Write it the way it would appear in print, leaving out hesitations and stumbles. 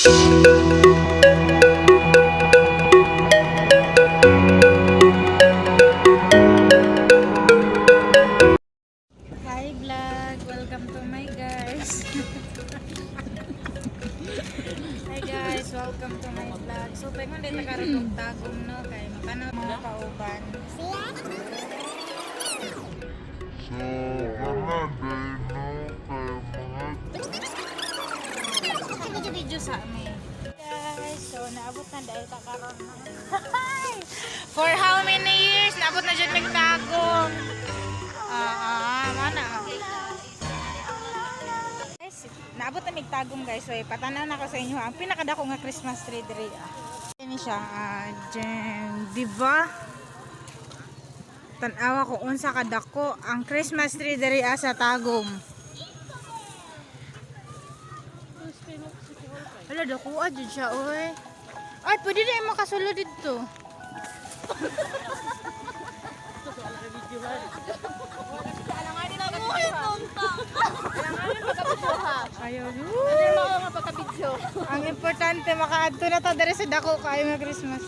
Hi vlog, welcome to my guys. Hi guys, welcome to my vlog. So pengon din nakaroon og tagom no kay makana mga kauban. Video sa amin. Guys, so naabot na dahil kakaroon ng for how many years naabot na dyan nagtagom? Mana? Guys, naabot na nagtagom guys. So patanaw na ko sa inyo ang pinakadako nga Christmas tree diri. Ini siya, di ba? Tanawa ko unsa kadako ang Christmas tree diri sa Tagum. Wala dako adyo siya oy. Ay, pwede na makasulod dito. Ayaw. Ang importante makaadto na ta diri sa dako kay nga Christmas.